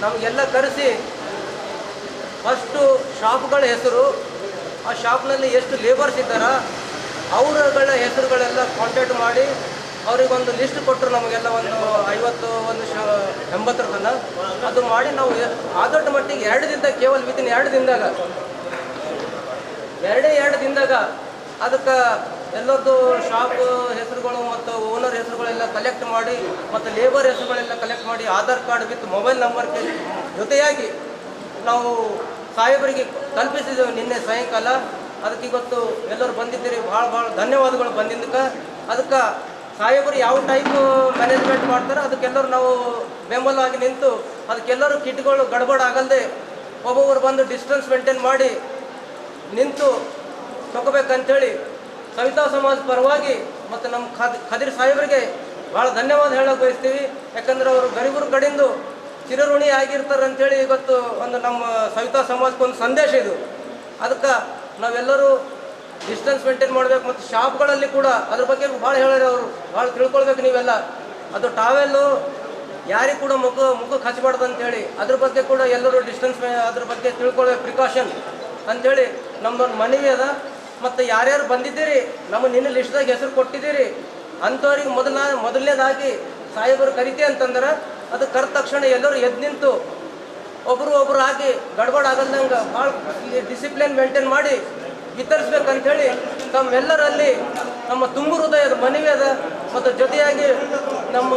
[SPEAKER 9] ನಮಗೆಲ್ಲ ಕರೆಸಿ ಫಸ್ಟು ಶಾಪ್ಗಳ ಹೆಸರು, ಆ ಶಾಪ್ನಲ್ಲಿ ಎಷ್ಟು ಲೇಬರ್ಸ್ ಇದ್ದಾರೆ ಅವರುಗಳ ಹೆಸರುಗಳೆಲ್ಲ ಕಾಂಟ್ಯಾಕ್ಟ್ ಮಾಡಿ ಅವರಿಗೊಂದು ಲಿಸ್ಟ್ ಕೊಟ್ಟರು ನಮಗೆಲ್ಲ, ಒಂದು 50 ಒಂದು 80 ತನಕ ಅದು ಮಾಡಿ ನಾವು ಆದಷ್ಟು ಮಟ್ಟಿಗೆ 2 ದಿನದಾಗ, ಕೇವಲ ವಿತಿನ್ 2 ದಿನದಾಗ ಅದಕ್ಕೆ ಎಲ್ಲರದ್ದು ಶಾಪ್ ಹೆಸರುಗಳು ಮತ್ತು ಓನರ್ ಹೆಸರುಗಳೆಲ್ಲ ಕಲೆಕ್ಟ್ ಮಾಡಿ ಮತ್ತು ಲೇಬರ್ ಹೆಸರುಗಳೆಲ್ಲ ಕಲೆಕ್ಟ್ ಮಾಡಿ Aadhaar card with mobile number ಜೊತೆಯಾಗಿ ನಾವು ಸಾಹೇಬರಿಗೆ ತಲುಪಿಸಿದ್ದೇವೆ ನಿನ್ನೆ ಸಾಯಂಕಾಲ. ಅದಕ್ಕೆ ಇವತ್ತು ಎಲ್ಲರೂ ಬಂದಿದ್ದೀರಿ, ಭಾಳ ಧನ್ಯವಾದಗಳು ಬಂದಿದ್ದಕ್ಕೆ. ಅದಕ್ಕೆ ಸಾಹೇಬರು ಯಾವ ಟೈಪ್ ಮ್ಯಾನೇಜ್ಮೆಂಟ್ ಮಾಡ್ತಾರೆ ಅದಕ್ಕೆಲ್ಲರೂ ನಾವು ಬೆಂಬಲವಾಗಿ ನಿಂತು ಅದಕ್ಕೆಲ್ಲರೂ ಕಿಟ್ಗಳು ಗಡ್ಬಡ್ ಆಗಲ್ಲದೆ ಒಬ್ಬೊಬ್ಬರು ಬಂದು ಡಿಸ್ಟೆನ್ಸ್ ಮೇಂಟೈನ್ ಮಾಡಿ ನಿಂತು ತಗೋಬೇಕಂತೇಳಿ ಸವಿತಾ ಸಮಾಜ ಪರವಾಗಿ ಮತ್ತು ನಮ್ಮ ಖದೀರ್ ಸಾಹೇಬರಿಗೆ ಭಾಳ ಧನ್ಯವಾದ ಹೇಳೋಕೆ ಬಯಸ್ತೀವಿ. ಯಾಕಂದ್ರೆ ಅವರು ಗರೀಬರ ಕಡೆಯಿಂದ ಚಿರಋಣಿ ಆಗಿರ್ತಾರೆ ಅಂಥೇಳಿ ಇವತ್ತು ಒಂದು ನಮ್ಮ ಸವಿತಾ ಸಮಾಜಕ್ಕೆ ಒಂದು ಸಂದೇಶ ಇದು. ಅದಕ್ಕೆ ನಾವೆಲ್ಲರೂ ಡಿಸ್ಟೆನ್ಸ್ ಮೇಂಟೈನ್ ಮಾಡಬೇಕು. ಮತ್ತು ಶಾಪ್ಗಳಲ್ಲಿ ಕೂಡ ಅದ್ರ ಬಗ್ಗೆ ಭಾಳ ಹೇಳ್ಯಾರ ಅವರು, ಭಾಳ ತಿಳ್ಕೊಳ್ಬೇಕು ನೀವೆಲ್ಲ. ಅದು ಟಾವೆಲ್ಲು ಯಾರಿಗೆ ಕೂಡ ಮುಖಕ್ಕೆ ಹಚ್ಚಬಾರ್ದು ಅಂಥೇಳಿ ಅದ್ರ ಬಗ್ಗೆ ಕೂಡ ಎಲ್ಲರೂ ಡಿಸ್ಟೆನ್ಸ್ ಅದ್ರ ಬಗ್ಗೆ ತಿಳ್ಕೊಳ್ಬೇಕು, ಪ್ರಿಕಾಷನ್ ಅಂಥೇಳಿ ನಮ್ಮದೊಂದು ಮನವಿ ಅದ. ಮತ್ತು ಯಾರ್ಯಾರು ಬಂದಿದ್ದೀರಿ, ನಮ್ಮ ನಿನ್ನ ಲಿಸ್ಟ್ದಾಗ ಹೆಸರು ಕೊಟ್ಟಿದ್ದೀರಿ ಅಂಥವ್ರಿಗೆ ಮೊದಲನೇದಾಗಿ ಸಾಹೇಬರು ಕರಿತೆ ಅಂತಂದ್ರೆ ಅದು ಕರೆದ ತಕ್ಷಣ ಎಲ್ಲರೂ ಎದ್ದು ನಿಂತು ಒಬ್ಬರು ಆಗಿ ಗಡ್ಬಡ್ ಆಗಲ್ದಂಗೆ ಭಾಳ ಡಿಸಿಪ್ಲಿನ್ ಮೇಂಟೈನ್ ಮಾಡಿ ವಿತರಿಸ್ಬೇಕಂಥೇಳಿ ತಮ್ಮೆಲ್ಲರಲ್ಲಿ ನಮ್ಮ ತುಂಬು ಹೃದಯದ ಮನವಿ ಅದ. ಮತ್ತು ಜೊತೆಯಾಗಿ ನಮ್ಮ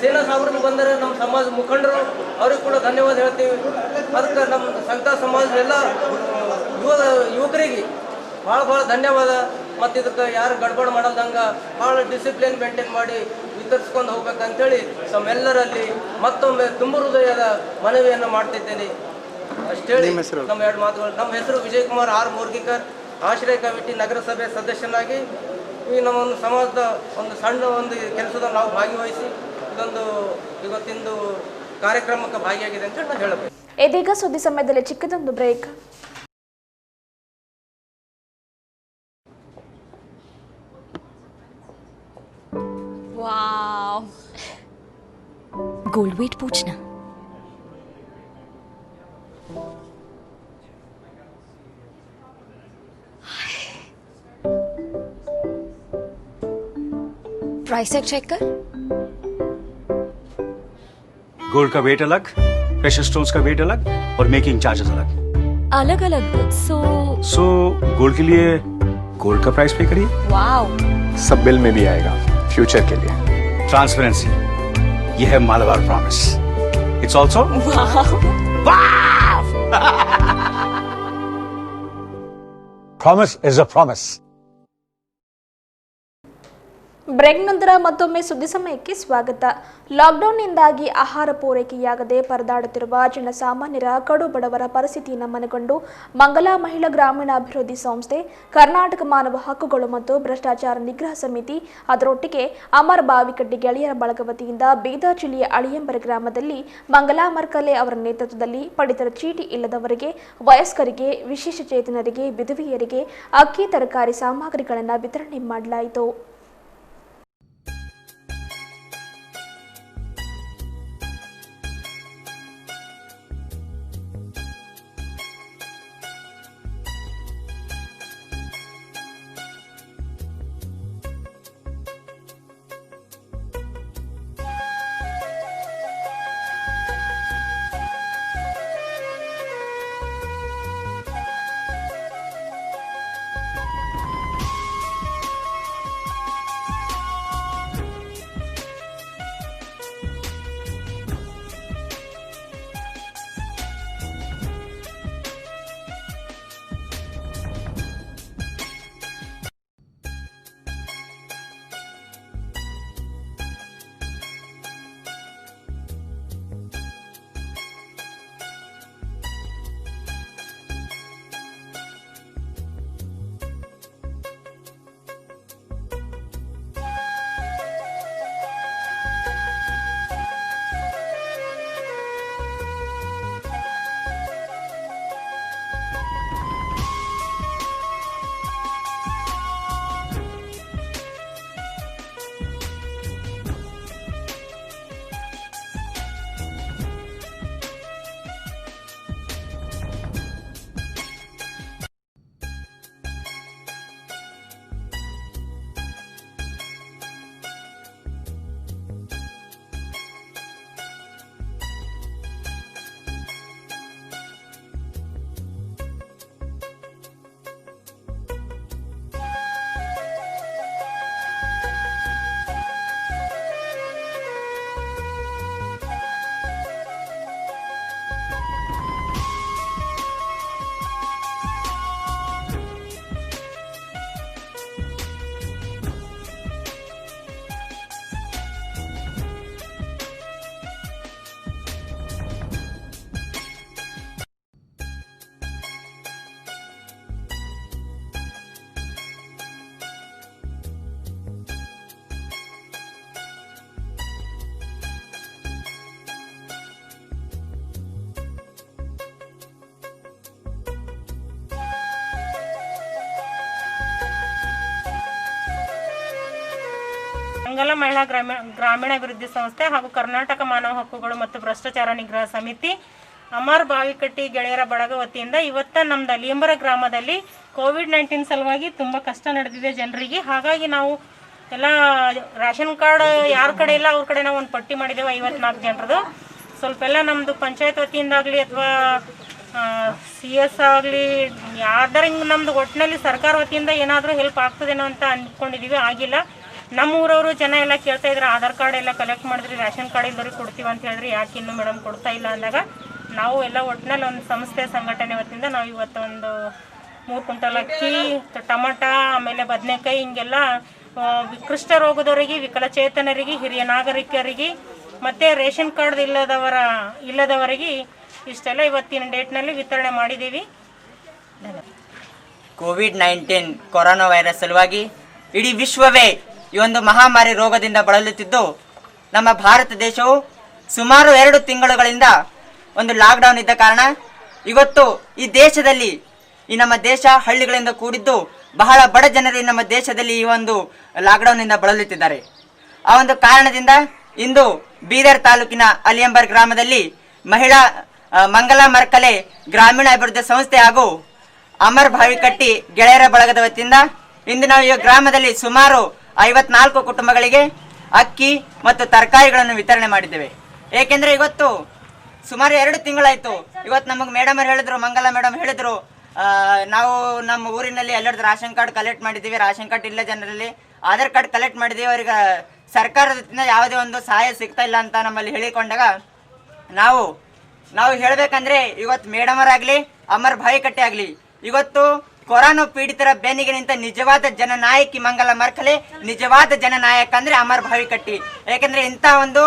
[SPEAKER 9] ಸೇನಾ ಸಾಗರಕ್ಕೆ ಬಂದರೆ ನಮ್ಮ ಸಮಾಜ ಮುಖಂಡರು ಅವ್ರಿಗೆ ಕೂಡ ಧನ್ಯವಾದ ಹೇಳ್ತೀವಿ. ಅದಕ್ಕೆ ನಮ್ಮ ಸವಿತಾ ಸಮಾಜದ ಯುವಕರಿಗೆ ಭಾಳ ಧನ್ಯವಾದ. ಮತ್ತು ಇದಕ್ಕೆ ಯಾರು ಗಡ್ಬಡ್ ಮಾಡಲ್ದಂಗೆ ಭಾಳ ಡಿಸಿಪ್ಲಿನ್ ಮೇಂಟೈನ್ ಮಾಡಿ ವಿತರಿಸ್ಕೊಂಡು ಹೋಗ್ಬೇಕಂತೇಳಿ ತಮ್ಮೆಲ್ಲರಲ್ಲಿ ಮತ್ತೊಮ್ಮೆ ತುಂಬ ಹೃದಯದ ಮನವಿಯನ್ನು ಮಾಡ್ತಿದ್ದೇನೆ. ಅಷ್ಟೇಳಿ ನಮ್ಮ ಎರಡು ಮಾತುಗಳು. ನಮ್ಮ ಹೆಸರು ವಿಜಯಕುಮಾರ್ ಆರ್ ಮೂರ್ಗಿಕರ್, ಆಶ್ರಯ ಕಮಿಟಿ ನಗರಸಭೆ ಸದಸ್ಯನಾಗಿ ಈ ನಮ್ಮ ಒಂದು ಸಮಾಜದ ಒಂದು ಸಣ್ಣ ಒಂದು ಕೆಲಸದಲ್ಲಿ ನಾವು ಭಾಗವಹಿಸಿ ಇವತ್ತಿಂದು ಕಾರ್ಯಕ್ರಮಕ್ಕೆ ಭಾಗಿಯಾಗಿದೆ ಅಂತ ನಾನು ಹೇಳಬೇಕು.
[SPEAKER 1] ಇದೀಗ ಸುದ್ದಿ ಸಮಯದಲ್ಲಿ ಚಿಕ್ಕದೊಂದು ಬ್ರೇಕ್.
[SPEAKER 10] वाव, गोल्ड वेट पूछना। प्राइस टैग चेक कर।
[SPEAKER 11] गोल्ड का वेट अलग, प्रेशर स्टोन्स का वेट अलग और मेकिंग चार्जेस अलग
[SPEAKER 10] अलग अलग। सो
[SPEAKER 11] गोल्ड के लिए गोल्ड का प्राइस पे करिए।
[SPEAKER 10] वाव,
[SPEAKER 12] सब बिल में भी आएगा फ्यूचर के लिए।
[SPEAKER 11] ट्रांसपेरेंसी, ये है Malabar promise. It's also promise is a promise.
[SPEAKER 1] Break ನಂತರ ಮತ್ತೊಮ್ಮೆ ಸುದ್ದಿ ಸಮಯಕ್ಕೆ ಸ್ವಾಗತ. ಲಾಕ್ಡೌನ್ನಿಂದಾಗಿ ಆಹಾರ ಪೂರೈಕೆಯಾಗದೆ ಪರದಾಡುತ್ತಿರುವ ಜನಸಾಮಾನ್ಯರ ಕಡು ಬಡವರ ಪರಿಸ್ಥಿತಿಯನ್ನು ಮನಗೊಂಡು ಮಂಗಲಾ ಮಹಿಳಾ ಗ್ರಾಮೀಣಾಭಿವೃದ್ಧಿ ಸಂಸ್ಥೆ, ಕರ್ನಾಟಕ ಮಾನವ ಹಕ್ಕುಗಳು ಮತ್ತು ಭ್ರಷ್ಟಾಚಾರ ನಿಗ್ರಹ ಸಮಿತಿ, ಅದರೊಟ್ಟಿಗೆ ಅಮರ್ ಬಾವಿಕಡ್ಡಿ ಗೆಳೆಯರ ಬಳಗ ವತಿಯಿಂದ ಬೀದರ್ ಜಿಲ್ಲೆಯ ಅಳಿಯಂಬರ ಗ್ರಾಮದಲ್ಲಿ ಮಂಗಲಾ ಮರ್ಕಲೆ ಅವರ ನೇತೃತ್ವದಲ್ಲಿ ಪಡಿತರ ಚೀಟಿ ಇಲ್ಲದವರಿಗೆ, ವಯಸ್ಕರಿಗೆ, ವಿಶೇಷಚೇತನರಿಗೆ, ವಿಧವೆಯರಿಗೆ ಅಕ್ಕಿ, ತರಕಾರಿ ಸಾಮಗ್ರಿಗಳನ್ನು ವಿತರಣೆ ಮಾಡಲಾಯಿತು.
[SPEAKER 13] ಮಂಗಲ ಮಹಿಳಾ ಗ್ರಾಮೀಣಾಭಿವೃದ್ಧಿ ಸಂಸ್ಥೆ ಹಾಗೂ ಕರ್ನಾಟಕ ಮಾನವ ಹಕ್ಕುಗಳು ಮತ್ತು ಭ್ರಷ್ಟಾಚಾರ ನಿಗ್ರಹ ಸಮಿತಿ ಅಮರ್ ಬಾವಿಕಟ್ಟಿ ಗೆಳೆಯರ ಬಳಗ ವತಿಯಿಂದ ಇವತ್ತು ನಮ್ದು ಅಲಿಯಂಬರ ಗ್ರಾಮದಲ್ಲಿ ಕೋವಿಡ್-19 ಸಲುವಾಗಿ ತುಂಬ ಕಷ್ಟ ನಡೆದಿದೆ ಜನರಿಗೆ. ಹಾಗಾಗಿ ನಾವು ಎಲ್ಲ ರೇಷನ್ ಕಾರ್ಡ್ ಯಾರ ಕಡೆ ಇಲ್ಲ ಅವ್ರ ಕಡೆ ನಾವು ಒಂದು ಪಟ್ಟಿ ಮಾಡಿದ್ದೇವೆ 54 ಜನರದು. ಸ್ವಲ್ಪ ಎಲ್ಲ ನಮ್ಮದು ಪಂಚಾಯತ್ ವತಿಯಿಂದಾಗಲಿ ಅಥವಾ CS ಆಗಲಿ ಯಾರ್ದಾರ ಹಿಂಗೆ ನಮ್ಮದು ಒಟ್ಟಿನಲ್ಲಿ ಸರ್ಕಾರ ವತಿಯಿಂದ ಏನಾದರೂ ಹೆಲ್ಪ್ ಆಗ್ತದೇನೋ ಅಂತ ಅಂದ್ಕೊಂಡಿದ್ದೀವಿ. ಆಗಿಲ್ಲ. ನಮ್ಮ ಊರವರು ಜನ ಎಲ್ಲ ಕೇಳ್ತಾ ಇದ್ರು, ಆಧಾರ್ ಕಾರ್ಡ್ ಎಲ್ಲ ಕಲೆಕ್ಟ್ ಮಾಡಿದ್ರಿ, ರೇಷನ್ ಕಾರ್ಡ್ ಇಲ್ಲದವ್ರಿಗೆ ಕೊಡ್ತೀವಿ ಅಂತ ಹೇಳಿದ್ರಿ, ಯಾಕೆ ಇನ್ನೂ ಮೇಡಮ್ ಕೊಡ್ತಾ ಇಲ್ಲ ಅಂದಾಗ ನಾವು ಎಲ್ಲ ಒಟ್ಟಿನಲ್ಲಿ ಒಂದು ಸಂಸ್ಥೆ ಸಂಘಟನೆ ವತಿಯಿಂದ ನಾವು ಇವತ್ತು ಒಂದು 3 ಕ್ವಿಂಟಲ್ ಅಕ್ಕಿ, ಟೊಮಟ, ಆಮೇಲೆ ಬದನೆಕಾಯಿ ಹಿಂಗೆಲ್ಲ ವಿಕೃಷ್ಟ ರೋಗದವರಿಗೆ, ವಿಕಲಚೇತನರಿಗೆ, ಹಿರಿಯ ನಾಗರಿಕರಿಗೆ ಮತ್ತು ರೇಷನ್ ಕಾರ್ಡ್ ಇಲ್ಲದವರಿಗೆ ಇಷ್ಟೆಲ್ಲ ಇವತ್ತಿನ ಡೇಟ್ನಲ್ಲಿ ವಿತರಣೆ ಮಾಡಿದ್ದೀವಿ.
[SPEAKER 14] ಕೋವಿಡ್-19 ಕೊರೋನಾ ವೈರಸ್ ಸಲುವಾಗಿ ಇಡೀ ವಿಶ್ವವೇ ಈ ಒಂದು ಮಹಾಮಾರಿ ರೋಗದಿಂದ ಬಳಲುತ್ತಿದ್ದು, ನಮ್ಮ ಭಾರತ ದೇಶವು ಸುಮಾರು 2 ತಿಂಗಳುಗಳಿಂದ ಒಂದು ಲಾಕ್ಡೌನ್ ಇದ್ದ ಕಾರಣ ಇವತ್ತು ಈ ದೇಶದಲ್ಲಿ ಈ ನಮ್ಮ ದೇಶ ಹಳ್ಳಿಗಳಿಂದ ಕೂಡಿದ್ದು ಬಹಳ ಬಡ ಜನರು ನಮ್ಮ ದೇಶದಲ್ಲಿ ಈ ಒಂದು ಲಾಕ್ಡೌನ್ನಿಂದ ಬಳಲುತ್ತಿದ್ದಾರೆ. ಆ ಒಂದು ಕಾರಣದಿಂದ ಇಂದು ಬೀದರ್ ತಾಲೂಕಿನ ಅಲಿಯಂಬರ್ ಗ್ರಾಮದಲ್ಲಿ ಮಹಿಳಾ ಮಂಗಲ ಮರ್ಕಲೆ ಗ್ರಾಮೀಣಾಭಿವೃದ್ಧಿ ಸಂಸ್ಥೆ ಹಾಗೂ ಅಮರ್ ಬಾವಿಕಟ್ಟಿ ಗೆಳೆಯರ ಬಳಗದ ವತಿಯಿಂದ ಇಂದು ನಾವು ಈ ಗ್ರಾಮದಲ್ಲಿ ಸುಮಾರು 54 ಕುಟುಂಬಗಳಿಗೆ ಅಕ್ಕಿ ಮತ್ತು ತರಕಾರಿಗಳನ್ನು ವಿತರಣೆ ಮಾಡಿದ್ದೇವೆ. ಏಕೆಂದರೆ ಇವತ್ತು ಸುಮಾರು 2 ತಿಂಗಳಾಯಿತು. ಇವತ್ತು ನಮಗೆ ಮೇಡಮ್ ಹೇಳಿದ್ರು, ಮಂಗಲ ಮೇಡಮ್ ಹೇಳಿದ್ರು, ನಾವು ನಮ್ಮ ಊರಿನಲ್ಲಿ ಎಲ್ಲರದ್ದು ರೇಷನ್ ಕಾರ್ಡ್ ಕಲೆಕ್ಟ್ ಮಾಡಿದ್ದೀವಿ, ರೇಷನ್ ಕಾರ್ಡ್ ಇಲ್ಲ ಜನರಲ್ಲಿ ಆಧಾರ್ ಕಾರ್ಡ್ ಕಲೆಕ್ಟ್ ಮಾಡಿದ್ದೀವಿ, ಅವರಿಗೆ ಸರ್ಕಾರದಿಂದ ಯಾವುದೇ ಒಂದು ಸಹಾಯ ಸಿಗ್ತಾ ಇಲ್ಲ ಅಂತ ನಮ್ಮಲ್ಲಿ ಹೇಳಿಕೊಂಡಾಗ ನಾವು ಹೇಳಬೇಕಂದ್ರೆ ಇವತ್ತು ಮೇಡಮರಾಗಲಿ ಅಮರ್ ಬಾವಿಕಟ್ಟಿ ಆಗಲಿ ಇವತ್ತು ಕೊರೋನಾ ಪೀಡಿತರ ಬೆನ್ನಿಗೆ ನಿಂತ ನಿಜವಾದ ಜನನಾಯಕಿ ಮಂಗಲ ಮರ್ಕಲೆ, ನಿಜವಾದ ಜನನಾಯಕ ಅಂದರೆ ಅಮರ್ ಬಾವಿಕಟ್ಟಿ. ಏಕೆಂದರೆ ಇಂಥ ಒಂದು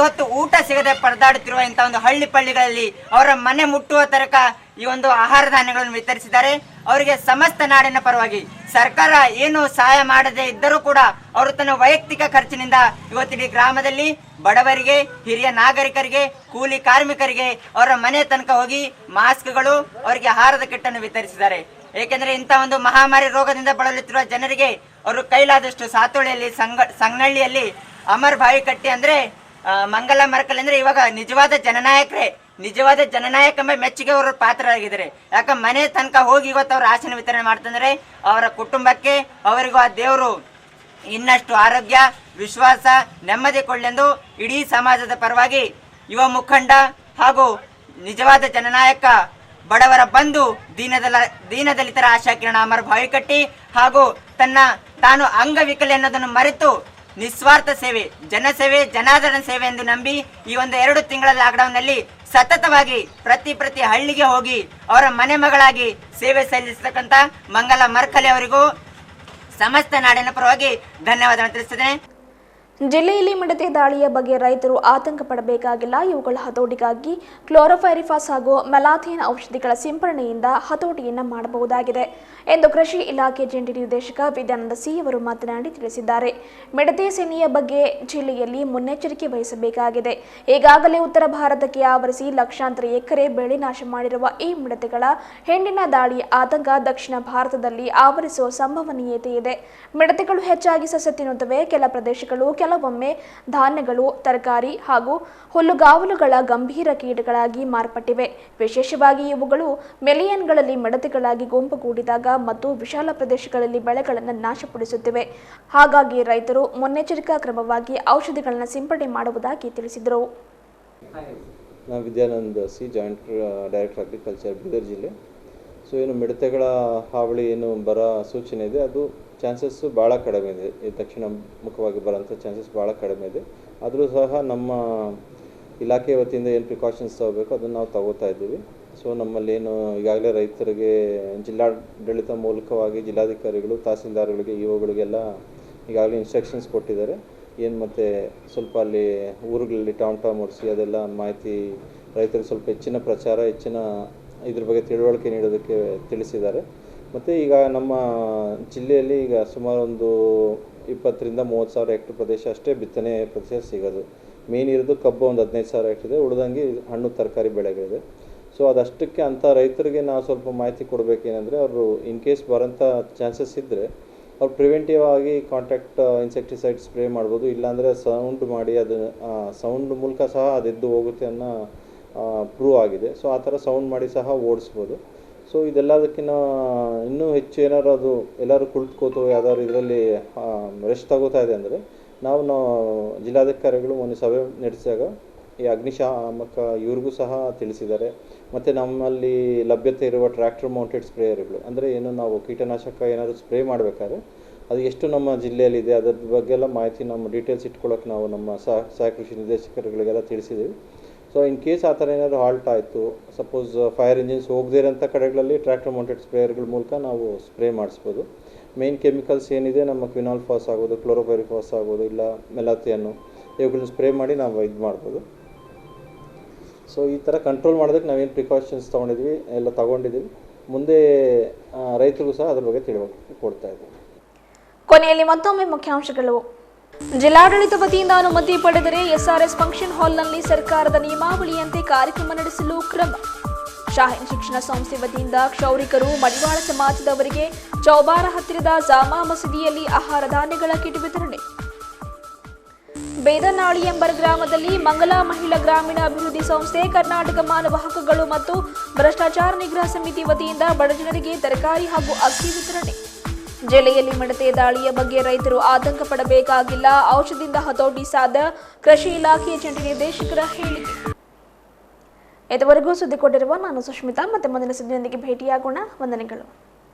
[SPEAKER 14] ಹೊತ್ತು ಊಟ ಸಿಗದೆ ಪರದಾಡುತ್ತಿರುವ ಇಂಥ ಒಂದು ಹಳ್ಳಿ ಪಳ್ಳಿಗಳಲ್ಲಿ ಅವರ ಮನೆ ಮುಟ್ಟುವ ತನಕ ಈ ಒಂದು ಆಹಾರ ಧಾನ್ಯಗಳನ್ನು ವಿತರಿಸಿದ್ದಾರೆ. ಅವರಿಗೆ ಸಮಸ್ತ ನಾಡಿನ ಪರವಾಗಿ ಸರ್ಕಾರ ಏನು ಸಹಾಯ ಮಾಡದೇ ಇದ್ದರೂ ಕೂಡ ಅವರು ತನ್ನ ವೈಯಕ್ತಿಕ ಖರ್ಚಿನಿಂದ ಇವತ್ತಿಡೀ ಗ್ರಾಮದಲ್ಲಿ ಬಡವರಿಗೆ, ಹಿರಿಯ ನಾಗರಿಕರಿಗೆ, ಕೂಲಿ ಕಾರ್ಮಿಕರಿಗೆ ಅವರ ಮನೆ ತನಕ ಹೋಗಿ ಮಾಸ್ಕ್ಗಳು, ಅವರಿಗೆ ಆಹಾರದ ಕಿಟ್ಟನ್ನು ವಿತರಿಸಿದ್ದಾರೆ. ಏಕೆಂದರೆ ಇಂಥ ಒಂದು ಮಹಾಮಾರಿ ರೋಗದಿಂದ ಬಳಲುತ್ತಿರುವ ಜನರಿಗೆ ಅವರು ಕೈಲಾದಷ್ಟು ಸಾತೋಳಿಯಲ್ಲಿ ಸಂಗನಹಳ್ಳಿಯಲ್ಲಿ ಅಮರ್ ಬಾವಿಕಟ್ಟಿ ಅಂದರೆ ಮಂಗಲ ಮರ್ಕಲ್ ಅಂದರೆ ಇವಾಗ ನಿಜವಾದ ಜನನಾಯಕರೇ, ನಿಜವಾದ ಜನನಾಯಕ ಎಂಬ ಮೆಚ್ಚುಗೆ ಅವರು ಪಾತ್ರರಾಗಿದ್ದಾರೆ. ಯಾಕಂದ್ರೆ ಮನೆ ತನಕ ಹೋಗಿ ಇವತ್ತು ಅವರು ರಾಶನ ವಿತರಣೆ ಮಾಡ್ತಂದ್ರೆ ಅವರ ಕುಟುಂಬಕ್ಕೆ ಅವರಿಗೂ ಆ ದೇವರು ಇನ್ನಷ್ಟು ಆರೋಗ್ಯ, ವಿಶ್ವಾಸ, ನೆಮ್ಮದಿ ಕೊಡಲೆಂದು ಇಡೀ ಸಮಾಜದ ಪರವಾಗಿ ಯುವ ಮುಖಂಡ ಹಾಗೂ ನಿಜವಾದ ಜನನಾಯಕ, ಬಡವರ ಬಂಧು, ದೀನದಲಿತರ ಆಶಾಕಿರಣ ಅಮರ್ ಬಾವಿಕಟ್ಟಿ ಹಾಗೂ ತಾನು ಅಂಗವಿಕಲ ಅನ್ನೋದನ್ನು ಮರೆತು ನಿಸ್ವಾರ್ಥ ಸೇವೆ, ಜನಸೇವೆ, ಜನಾದರಣ ಸೇವೆ ಎಂದು ನಂಬಿ ಈ ಒಂದು 2 ತಿಂಗಳ ಲಾಕ್ಡೌನ್ನಲ್ಲಿ ಸತತವಾಗಿ ಪ್ರತಿ ಹಳ್ಳಿಗೆ ಹೋಗಿ ಅವರ ಮನೆ ಮಗಳಾಗಿ ಸೇವೆ ಸಲ್ಲಿಸತಕ್ಕಂಥ ಮಂಗಲ ಮರ್ಕಲೆ ಅವರಿಗೂ ಸಮಸ್ತ ನಾಡಿನ ಪರವಾಗಿ ಧನ್ಯವಾದ ತಿಳಿಸುತ್ತೇನೆ.
[SPEAKER 1] ಜಿಲ್ಲೆಯಲ್ಲಿ ಮಿಡತೆ ದಾಳಿಯ ಬಗ್ಗೆ ರೈತರು ಆತಂಕ ಪಡಬೇಕಾಗಿಲ್ಲ. ಇವುಗಳ ಹತೋಟಿಗಾಗಿ ಕ್ಲೋರೋಫೈರಿಫಾಸ್ ಹಾಗೂ ಮೆಲಾಥಿಯನ್ ಔಷಧಿಗಳ ಸಿಂಪರಣೆಯಿಂದ ಹತೋಟಿಯನ್ನು ಮಾಡಬಹುದಾಗಿದೆ ಎಂದು ಕೃಷಿ ಇಲಾಖೆ ಜಂಟಿ ನಿರ್ದೇಶಕ ವಿದ್ಯಾನಂದ ಸಿ ಅವರು ಮಾತನಾಡಿ ತಿಳಿಸಿದ್ದಾರೆ. ಮಿಡತೆ ಸೇನೆಯ ಬಗ್ಗೆ ಜಿಲ್ಲೆಯಲ್ಲಿ ಮುನ್ನೆಚ್ಚರಿಕೆ ವಹಿಸಬೇಕಾಗಿದೆ. ಈಗಾಗಲೇ ಉತ್ತರ ಭಾರತಕ್ಕೆ ಆವರಿಸಿ ಲಕ್ಷಾಂತರ ಎಕರೆ ಬೆಳೆ ನಾಶ ಮಾಡಿರುವ ಈ ಮಿಡತೆಗಳ ಹೆಣ್ಣಿನ ದಾಳಿಯ ಆತಂಕ ದಕ್ಷಿಣ ಭಾರತದಲ್ಲಿ ಆವರಿಸುವ ಸಂಭವನೀಯತೆ ಇದೆ. ಮಿಡತೆಗಳು ಹೆಚ್ಚಾಗಿ ಸಸ್ಯ ತಿನ್ನುತ್ತವೆ. ಕೆಲ ಪ್ರದೇಶಗಳು ಕೆಲವೊಮ್ಮೆ ಧಾನ್ಯಗಳು, ತರಕಾರಿ ಹಾಗೂ ಹುಲ್ಲುಗಾವಲುಗಳ ಗಂಭೀರ ಕೀಟಗಳಾಗಿ ಮಾರ್ಪಟ್ಟಿವೆ. ವಿಶೇಷವಾಗಿ ಇವುಗಳು ಮಿಲಿಯನ್ಗಳಲ್ಲಿ ಮಿಡತೆಗಳಾಗಿ ಗುಂಪುಗೂಡಿದಾಗ ಮತ್ತು ವಿಶಾಲ ಪ್ರದೇಶಗಳಲ್ಲಿ ಬೆಳೆಗಳನ್ನು ನಾಶಪಡಿಸುತ್ತಿವೆ. ಹಾಗಾಗಿ ರೈತರು ಮುನ್ನೆಚ್ಚರಿಕಾ ಕ್ರಮವಾಗಿ ಔಷಧಿಗಳನ್ನು ಸಿಂಪಡಣೆ ಮಾಡುವುದಾಗಿ ತಿಳಿಸಿದರು.
[SPEAKER 15] ನಾನು Vidyananda C, joint director agriculture, Bidar ಜಿಲ್ಲೆ. ಸೊ ಏನು ಮಿಡತೆಗಳ ಹಾವಳಿ ಏನು ಬರೋ ಸೂಚನೆ ಇದೆ, ಅದು ಚಾನ್ಸಸ್ಸು ಭಾಳ ಕಡಿಮೆ ಇದೆ. ಈ ದಕ್ಷಿಣ ಮುಖವಾಗಿ ಬರೋಂಥ ಚಾನ್ಸಸ್ ಭಾಳ ಕಡಿಮೆ ಇದೆ. ಆದರೂ ಸಹ ನಮ್ಮ ಇಲಾಖೆ ವತಿಯಿಂದ ಏನು ಪ್ರಿಕಾಷನ್ಸ್ ತಗೋಬೇಕು ಅದನ್ನು ನಾವು ತಗೋತಾ ಇದ್ದೀವಿ. ಸೊ ನಮ್ಮಲ್ಲೇನು ಈಗಾಗಲೇ ರೈತರಿಗೆ ಜಿಲ್ಲಾಡಳಿತ ಮೂಲಕವಾಗಿ ಜಿಲ್ಲಾಧಿಕಾರಿಗಳು, ತಹಸೀಲ್ದಾರ್ಗಳಿಗೆ, ಇಒಗಳಿಗೆಲ್ಲ ಈಗಾಗಲೇ ಇನ್ಸ್ಟ್ರಕ್ಷನ್ಸ್ ಕೊಟ್ಟಿದ್ದಾರೆ. ಏನು ಮತ್ತು ಸ್ವಲ್ಪ ಅಲ್ಲಿ ಊರುಗಳಲ್ಲಿ ಟಾಮ್ ಓಡಿಸಿ ಅದೆಲ್ಲ ಮಾಹಿತಿ ರೈತರಿಗೆ ಸ್ವಲ್ಪ ಹೆಚ್ಚಿನ ಪ್ರಚಾರ, ಹೆಚ್ಚಿನ ಇದ್ರ ಬಗ್ಗೆ ತಿಳುವಳಿಕೆ ನೀಡೋದಕ್ಕೆ ತಿಳಿಸಿದ್ದಾರೆ. ಮತ್ತು ಈಗ ನಮ್ಮ ಜಿಲ್ಲೆಯಲ್ಲಿ ಈಗ ಸುಮಾರು ಒಂದು 20,000-30,000 ಹೆಕ್ಟರ್ ಪ್ರದೇಶ ಅಷ್ಟೇ ಬಿತ್ತನೆ ಪ್ರದೇಶ ಸಿಗೋದು. ಮೇನ್ ಇರೋದು ಕಬ್ಬು ಒಂದು 15,000 ಹೆಕ್ಟರ್ ಇದೆ. ಉಳಿದಂಗೆ ಹಣ್ಣು ತರಕಾರಿ ಬೆಳೆಗಳಿದೆ. ಸೊ ಅದಷ್ಟಕ್ಕೆ ಅಂಥ ರೈತರಿಗೆ ನಾವು ಸ್ವಲ್ಪ ಮಾಹಿತಿ ಕೊಡಬೇಕೇನೆಂದರೆ, ಅವರು ಇನ್ ಕೇಸ್ ಬರೋಂಥ ಚಾನ್ಸಸ್ ಇದ್ದರೆ ಅವ್ರು ಪ್ರಿವೆಂಟಿವ್ ಆಗಿ ಕಾಂಟ್ಯಾಕ್ಟ್ ಇನ್ಸೆಕ್ಟಿಸೈಡ್ ಸ್ಪ್ರೇ ಮಾಡ್ಬೋದು, ಇಲ್ಲಾಂದರೆ ಸೌಂಡ್ ಮಾಡಿ ಅದು ಸೌಂಡ್ ಮೂಲಕ ಸಹ ಅದೆದ್ದು ಹೋಗುತ್ತೆ ಅನ್ನೋ ಪ್ರೂವ್ ಆಗಿದೆ. ಸೊ ಆ ಥರ ಸೌಂಡ್ ಮಾಡಿ ಸಹ ಓಡಿಸ್ಬೋದು. ಸೊ ಇದೆಲ್ಲದಕ್ಕಿಂತ ಇನ್ನೂ ಹೆಚ್ಚು ಏನಾದ್ರು ಅದು ಎಲ್ಲರೂ ಕುಳಿತುಕೋತು ಯಾವ್ದಾದ್ರು ಇದರಲ್ಲಿ ರೆಸ್ಟ್ ತಗೋತಾ ಇದೆ ಅಂದರೆ ನಾವು ಜಿಲ್ಲಾಧಿಕಾರಿಗಳು ಮೊನ್ನೆ ಸಭೆ ನಡೆಸಿದಾಗ ಈ ಅಗ್ನಿಶಾಮಕ ಇವ್ರಿಗೂ ಸಹ ತಿಳಿಸಿದ್ದಾರೆ. ಮತ್ತು ನಮ್ಮಲ್ಲಿ ಲಭ್ಯತೆ ಇರುವ ಟ್ರ್ಯಾಕ್ಟರ್ ಮೌಂಟೆಡ್ ಸ್ಪ್ರೇಯರ್ಗಳು, ಅಂದರೆ ಏನು ನಾವು ಕೀಟನಾಶಕ ಏನಾದರೂ ಸ್ಪ್ರೇ ಮಾಡಬೇಕಾದ್ರೆ ಅದು ಎಷ್ಟು ನಮ್ಮ ಜಿಲ್ಲೆಯಲ್ಲಿದೆ ಅದರ ಬಗ್ಗೆ ಎಲ್ಲ ಮಾಹಿತಿ ನಮ್ಮ ಡೀಟೇಲ್ಸ್ ಇಟ್ಕೊಳ್ಳೋಕೆ ನಾವು ನಮ್ಮ ಸಹಾಯಕ ಕೃಷಿ ನಿರ್ದೇಶಕರುಗಳಿಗೆಲ್ಲ ತಿಳಿಸಿದ್ದೀವಿ. ಸೊ ಇನ್ ಕೇಸ್ ಆ ಥರ ಏನಾದರೂ ಹಾಲ್ಟ್ ಆಯಿತು, ಸಪೋಸ್ ಫೈರ್ ಇಂಜಿನ್ಸ್ ಹೋಗದೇ ಇರೋಂಥ ಕಡೆಗಳಲ್ಲಿ ಟ್ರ್ಯಾಕ್ಟರ್ ಮೌಂಟೆಡ್ ಸ್ಪ್ರೇಯರ್ಗಳ ಮೂಲಕ ನಾವು ಸ್ಪ್ರೇ ಮಾಡಿಸ್ಬೋದು. ಮೇನ್ ಕೆಮಿಕಲ್ಸ್ ಏನಿದೆ ನಮ್ಮ ಕ್ವಿನಾಲ್ ಫಾಸ್ ಆಗ್ಬೋದು, ಕ್ಲೋರೋಪೈರಿಫಾಸ್ ಆಗ್ಬೋದು, ಇಲ್ಲ ಮೆಲಾಥಿಯನ್ನು ಇವುಗಳನ್ನ ಸ್ಪ್ರೇ ಮಾಡಿ ನಾವು ಇದು ಮಾಡ್ಬೋದು. ಸೊ ಈ ಥರ ಕಂಟ್ರೋಲ್ ಮಾಡೋದಕ್ಕೆ ನಾವೇನು ಪ್ರಿಕಾಷನ್ಸ್ ತೊಗೊಂಡಿದ್ವಿ ಎಲ್ಲ ತಗೊಂಡಿದ್ದೀವಿ. ಮುಂದೆ ರೈತರಿಗೂ ಸಹ ಅದ್ರ ಬಗ್ಗೆ ತಿಳುವಳಿಕೆ ಕೊಡ್ತಾ ಇದ್ದೀವಿ.
[SPEAKER 1] ಕೊನೆಯಲ್ಲಿ ಮತ್ತೊಮ್ಮೆ ಮುಖ್ಯಾಂಶಗಳು. ಜಿಲ್ಲಾಡಳಿತ ವತಿಯಿಂದ ಅನುಮತಿ ಪಡೆದರೆ ಎಸ್ಆರ್ಎಸ್ ಫಂಕ್ಷನ್ ಹಾಲ್ನಲ್ಲಿ ಸರ್ಕಾರದ ನಿಯಮಾವಳಿಯಂತೆ ಕಾರ್ಯಕ್ರಮ ನಡೆಸಲು ಕ್ರಮ. ಶಾಹೀನ್ ಶಿಕ್ಷಣ ಸಂಸ್ಥೆ ವತಿಯಿಂದ ಕ್ಷೌರಿಕರು ಮಡಿವಾಳ ಸಮಾಜದವರಿಗೆ ಚೌಬಾರ ಹತ್ತಿರದ ಜಾಮಾ ಮಸೀದಿಯಲ್ಲಿ ಆಹಾರ ಧಾನ್ಯಗಳ ಕಿಟ್ ವಿತರಣೆ. ಬೇದನಾಳಿ ಎಂಬ ಗ್ರಾಮದಲ್ಲಿ ಮಂಗಲಾ ಮಹಿಳಾ ಗ್ರಾಮೀಣ ಅಭಿವೃದ್ಧಿ ಸಂಸ್ಥೆ, ಕರ್ನಾಟಕ ಮಾನವ ಹಕ್ಕುಗಳು ಮತ್ತು ಭ್ರಷ್ಟಾಚಾರ ನಿಗ್ರಹ ಸಮಿತಿ ವತಿಯಿಂದ ಬಡಜನರಿಗೆ ತರಕಾರಿ ಹಾಗೂ ಅಕ್ಕಿ ವಿತರಣೆ. ಜಿಲ್ಲೆಯಲ್ಲಿ ಮಿಡತೆ ದಾಳಿಯ ಬಗ್ಗೆ ರೈತರು ಆತಂಕ ಪಡಬೇಕಾಗಿಲ್ಲ, ಔಷಧದಿಂದ ಹತೋಟಿ ಸಾಧ್ಯ, ಕೃಷಿ ಇಲಾಖೆಯ ಜಂಟಿ ನಿರ್ದೇಶಕರ ಹೇಳಿಕೆ. ಇದುವರೆಗೂ ಸುದ್ದಿ ಕೊಟ್ಟಿರುವ ನಾನು ಸುಷ್ಮಿತಾ. ಮತ್ತೆ ಮುಂದಿನ ಸುದ್ದಿಯೊಂದಿಗೆ ಭೇಟಿಯಾಗೋಣ. ವಂದನೆಗಳು.